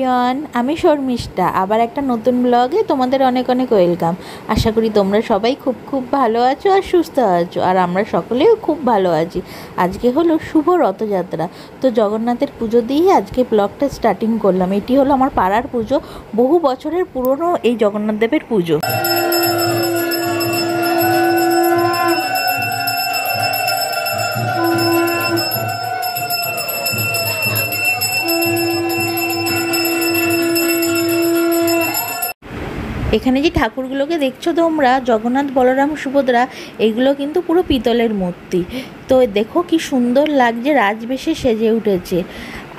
Everyone, আমি শর্মিষ্ঠা। আবার একটা নতুন ব্লগে তোমাদের অনেক অনেক ওয়েলকাম। আশা করি তোমরা সবাই খুব খুব ভালো আছো আর সুস্থ আছো, আর আমরা সকলেও খুব ভালো আছি। আজকে হলো শুভ রথযাত্রা, তো জগন্নাথের পুজো দিয়ে আজকে ব্লগটা স্টার্টিং করলাম। এটি হলো আমার পাড়ার পুজো, বহু বছরের পুরনো এই জগন্নাথ দেবের পুজো। এখানে যে ঠাকুরগুলোকে দেখছো তোমরা, জগন্নাথ, বলরাম, সুভদ্রা, এগুলো কিন্তু পুরো পিতলের মূর্তি। তো দেখো কি সুন্দর লাগছে, রাজবেশে সেজে উঠেছে।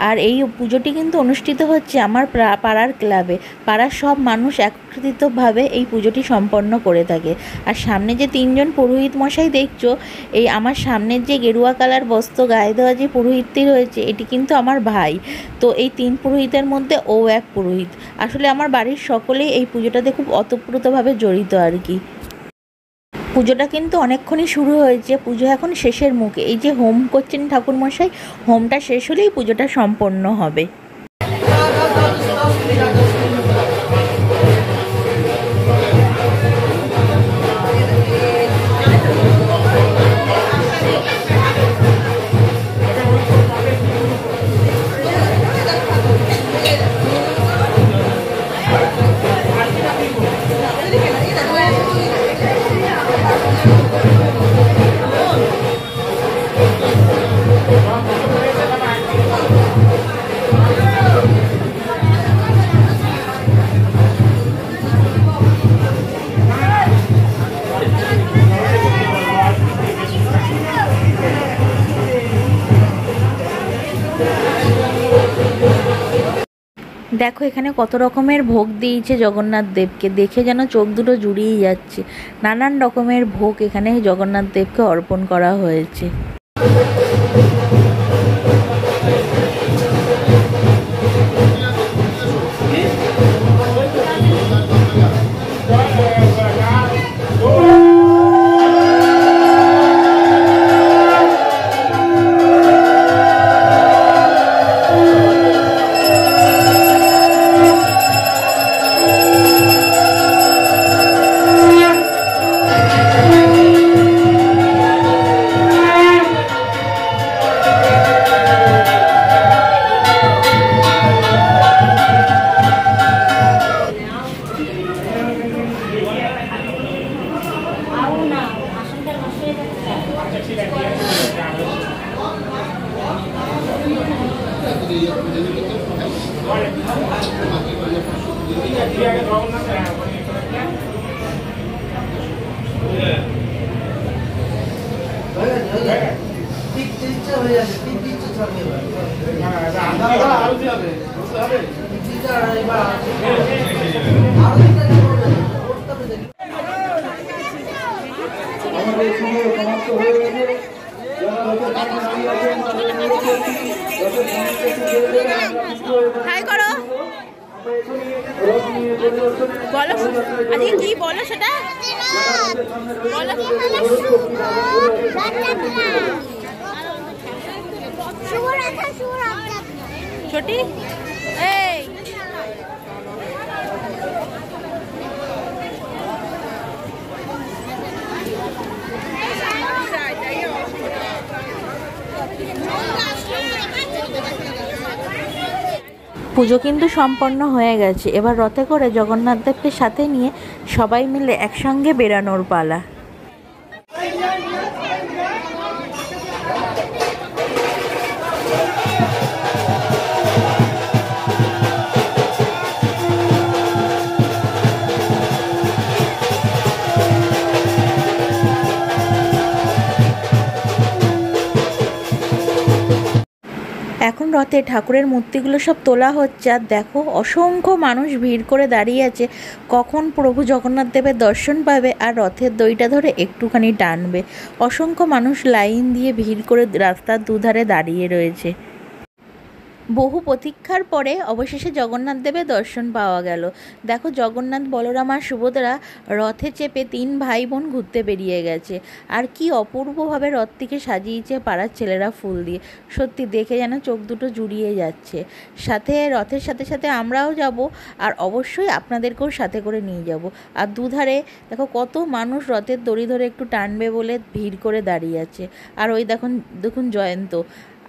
আর এই পুজোটি কিন্তু অনুষ্ঠিত হচ্ছে আমার পাড়ার ক্লাবে। পাড়ার সব মানুষ একত্রিতভাবে এই পুজোটি সম্পন্ন করে থাকে। আর সামনে যে তিনজন পুরোহিত মশাই দেখছো, এই আমার সামনের যে গেরুয়া কালার বস্ত্র গায়ে দেওয়া যে পুরোহিতটি রয়েছে, এটি কিন্তু আমার ভাই। তো এই তিন পুরোহিতের মধ্যে ও এক পুরোহিত। আসলে আমার বাড়ির সকলেই এই পুজোটাতে খুব ওতপ্রোতভাবে জড়িত আর কি। পুজোটা কিন্তু অনেকক্ষণই শুরু হয়েছে, পুজো এখন শেষের মুখে। এই যে হোম করছেন ঠাকুরমশাই, হোমটা শেষ হলেই পুজোটা সম্পন্ন হবে। দেখো এখানে কত রকমের ভোগ দিয়েছে জগন্নাথ দেবকে, দেখে যেন চোখ দুটো জুড়িয়ে যাচ্ছে। নানান রকমের ভোগ এখানে জগন্নাথ দেবকে অর্পণ করা হয়েছে। হাই করো, বলো আজকে কি বলো সেটা বলো। ছোটি এই পুজো কিন্তু সম্পন্ন হয়ে গেছে। এবার রথে করে জগন্নাথ দেবকে সাথে নিয়ে সবাই মিলে একসঙ্গে বেরানোর পালা। এখন রথে ঠাকুরের মূর্তিগুলো সব তোলা হচ্ছে, আর দেখো অসংখ্য মানুষ ভিড় করে দাঁড়িয়ে আছে কখন প্রভু জগন্নাথ দেবের দর্শন পাবে আর রথের দড়িটা ধরে একটুখানি টানবে। অসংখ্য মানুষ লাইন দিয়ে ভিড় করে রাস্তার দুধারে দাঁড়িয়ে রয়েছে। বহু প্রতীক্ষার পরে অবশেষে জগন্নাথ দেবের দর্শন পাওয়া গেল। দেখো জগন্নাথ, বলরাম আর সুভদ্রা রথে চেপে 3 ভাই বোন ঘুরতে বেরিয়ে গেছে। আর কি অপূর্বভাবে রথটিকে সাজিয়েছে পাড়ার ছেলেরা ফুল দিয়ে, সত্যি দেখে যেন চোখ দুটো জুড়িয়ে যাচ্ছে। সাথে রথের সাথে সাথে আমরাও যাব, আর অবশ্যই আপনাদেরকেও সাথে করে নিয়ে যাব। আর দুধারে দেখো কত মানুষ রথের দড়ি ধরে একটু টানবে বলে ভিড় করে দাঁড়িয়ে আছে। আর ওই দেখুন দেখুন জয়ন্ত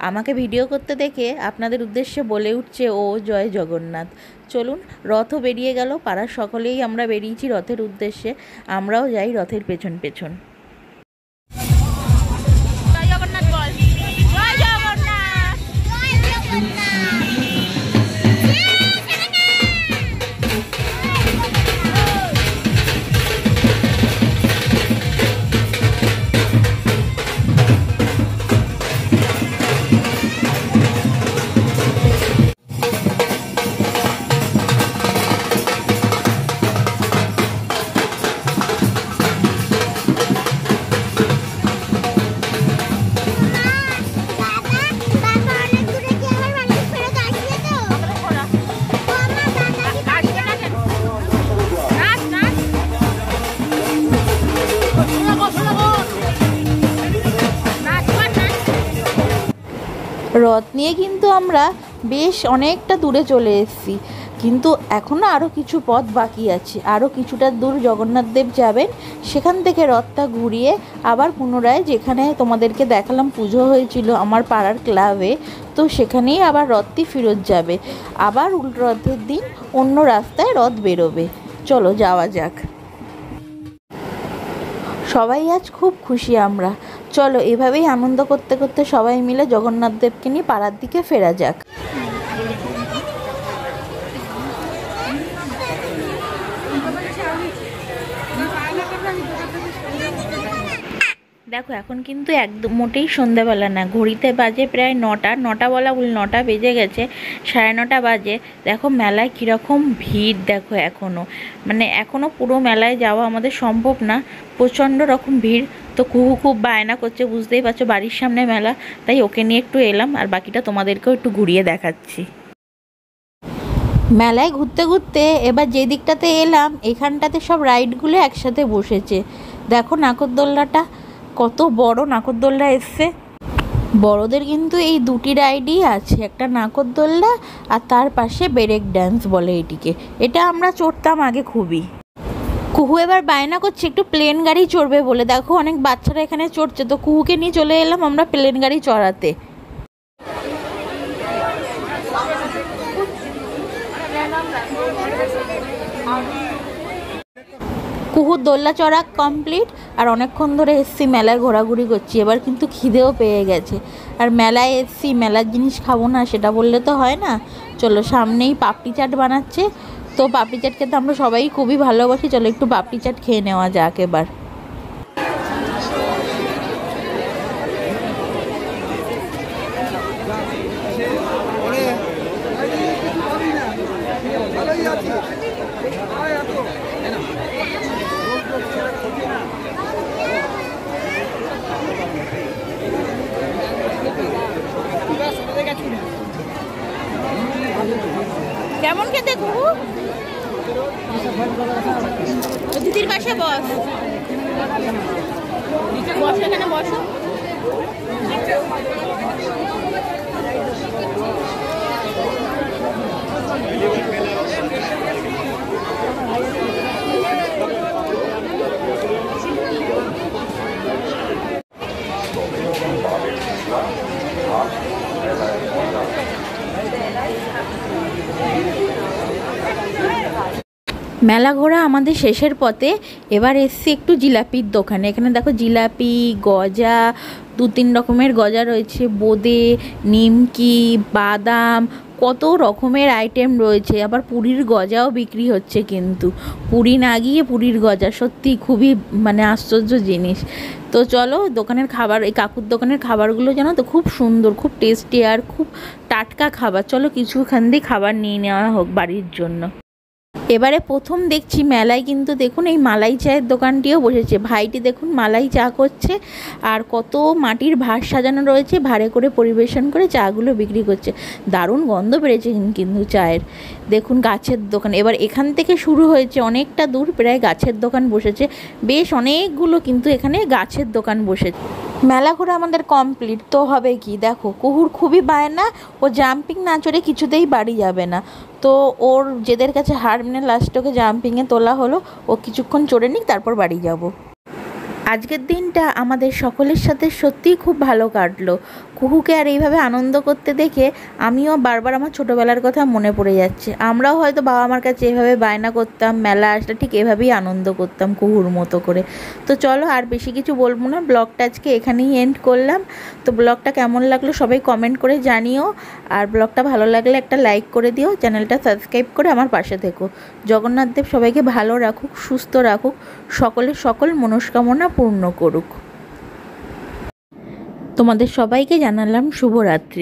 আমাকে ভিডিও করতে দেখে আপনাদের উদ্দেশ্যে বলে উঠছে, ও জয় জগন্নাথ। চলুন, রথও বেরিয়ে গেল, পাড়ার সকলেই আমরা বেরিয়েছি রথের উদ্দেশ্যে। আমরাও যাই রথের পেছন পেছন। রথ নিয়ে কিন্তু আমরা বেশ অনেকটা দূরে চলে এসেছি, কিন্তু এখনও আরও কিছু পথ বাকি আছে। আরও কিছুটা দূর জগন্নাথ দেব যাবেন, সেখান থেকে রথটা ঘুরিয়ে আবার পুনরায় যেখানে তোমাদেরকে দেখালাম পুজো হয়েছিল আমার পাড়ার ক্লাবে, তো সেখানেই আবার রথটি ফেরত যাবে। আবার উল্টো রথের দিন অন্য রাস্তায় রথ বেরোবে। চলো যাওয়া যাক। সবাই আজ খুব খুশি আমরা। চলো এভাবেই আনন্দ করতে করতে সবাই মিলে জগন্নাথ দেবকে নিয়ে পাড়ার দিকে ফেরা যাক। দেখো এখন কিন্তু একদম মোটেই সন্ধ্যাবেলা না, ঘড়িতে বাজে প্রায় 9টা বলা ভুল, 9টা বেজে গেছে, 9:30 বাজে। দেখো মেলায় কীরকম ভিড় দেখো এখনও, মানে এখনও পুরো মেলায় যাওয়া আমাদের সম্ভব না, প্রচণ্ড রকম ভিড়। তো কুহু খুব বায়না করছে, বুঝতেই পারছো বাড়ির সামনে মেলা, তাই ওকে নিয়ে একটু এলাম, আর বাকিটা তোমাদেরকেও একটু ঘুরিয়ে দেখাচ্ছি। মেলায় ঘুরতে ঘুরতে এবার যে দিকটাতে এলাম, এখানটাতে সব রাইডগুলো একসাথে বসেছে। দেখো নাগরদোল্লাটা কত বড় নাগরদোল্লা এসছে। বড়দের কিন্তু এই 2টি রাইডই আছে, একটা নাগরদোল্লা আর তার পাশে ব্রেক ড্যান্স বলে এটিকে। এটা আমরা চড়তাম আগে খুবই। কুহু এবার বায়না করছে একটু প্লেন গাড়ি চড়বে বলে। দেখো অনেক বাচ্চারা এখানে চড়ছে, তো কুহুকে নিয়ে চলে এলাম আমরা প্লেন গাড়ি চড়াতে। কুহুর দোল্লা চড়া কমপ্লিট, আর অনেকক্ষণ ধরে এসছি মেলায় ঘোরাঘুরি করছি, এবার কিন্তু খিদেও পেয়ে গেছে। আর মেলায় এসছি, মেলার জিনিস খাবো না সেটা বললে তো হয় না। চলো, সামনেই পাপড়ি চাট বানাচ্ছে, তো পাপড়ি চাট খেতে আমরা সবাই খুবই ভালোবাসি। চলো একটু পাপড়ি চাট খেয়ে নেওয়া যাক এবার। কেমন খেতে কুহু? দিদির পাশে বস, বস এখানে বসো। মেলা ঘোরা আমাদের শেষের পথে, এবার এসছি একটু জিলাপির দোকানে। এখানে দেখো জিলাপি, গজা, 2-3 রকমের গজা রয়েছে, বোঁদে, নিমকি, বাদাম, কত রকমের আইটেম রয়েছে। আবার পুরীর গজাও বিক্রি হচ্ছে, কিন্তু পুরী না গিয়ে পুরীর গজা, সত্যি খুবই মানে আশ্চর্য জিনিস। তো চলো দোকানের খাবার, এই কাকুর দোকানের খাবারগুলো জানো তো খুব সুন্দর, খুব টেস্টি আর খুব টাটকা খাবার। চলো কিছুখান দিয়ে খাবার নিয়ে নেওয়া হোক বাড়ির জন্য। এবারে প্রথম দেখছি মেলায় কিন্তু দেখুন এই মালাই চায়ের দোকানটিও বসেছে। ভাইটি দেখুন মালাই চা করছে আর কত মাটির ভাঁড় সাজানো রয়েছে, ভাঁড়ে করে পরিবেশন করে চাগুলো বিক্রি করছে। দারুণ গন্ধ বেড়েছে কিন্তু চায়ের। দেখুন গাছের দোকান, এবার এখান থেকে শুরু হয়েছে, অনেকটা দূর প্রায় গাছের দোকান বসেছে, বেশ অনেকগুলো কিন্তু এখানে গাছের দোকান বসেছে। মেলা ঘোরা আমাদের কমপ্লিট, তো হবে কি দেখো কুহুর খুবই বায়না, ও জাম্পিং না চড়ে কিছুতেই বাড়ি যাবে না। তো ওর যেদের কাছে হার মেনে লাস্ট ওকে জাম্পিংয়ে তোলা হলো, ও কিছুক্ষণ চড়ে নিক তারপর বাড়ি যাব। আজকের দিনটা আমাদের সকলের সাথে সত্যিই খুব ভালো কাটলো। কুহুকে আর এইভাবে আনন্দ করতে দেখে আমিও বারবার আমার ছোটোবেলার কথা মনে পড়ে যাচ্ছে। আমরাও হয়তো বাবা মার কাছে এভাবে বায়না করতাম, মেলা আসলে ঠিক এভাবেই আনন্দ করতাম কুহুর মতো করে। তো চলো আর বেশি কিছু বলবো না, ব্লগটা আজকে এখানেই এন্ড করলাম। তো ব্লগটা কেমন লাগলো সবাই কমেন্ট করে জানিও, আর ব্লগটা ভালো লাগলে একটা লাইক করে দিও, চ্যানেলটা সাবস্ক্রাইব করে আমার পাশে থেকো। জগন্নাথ দেব সবাইকে ভালো রাখুক, সুস্থ রাখুক, সকলের সকল মনস্কামনা পূর্ণ করুক। তোমাদের সবাইকে জানালাম শুভরাত্রি।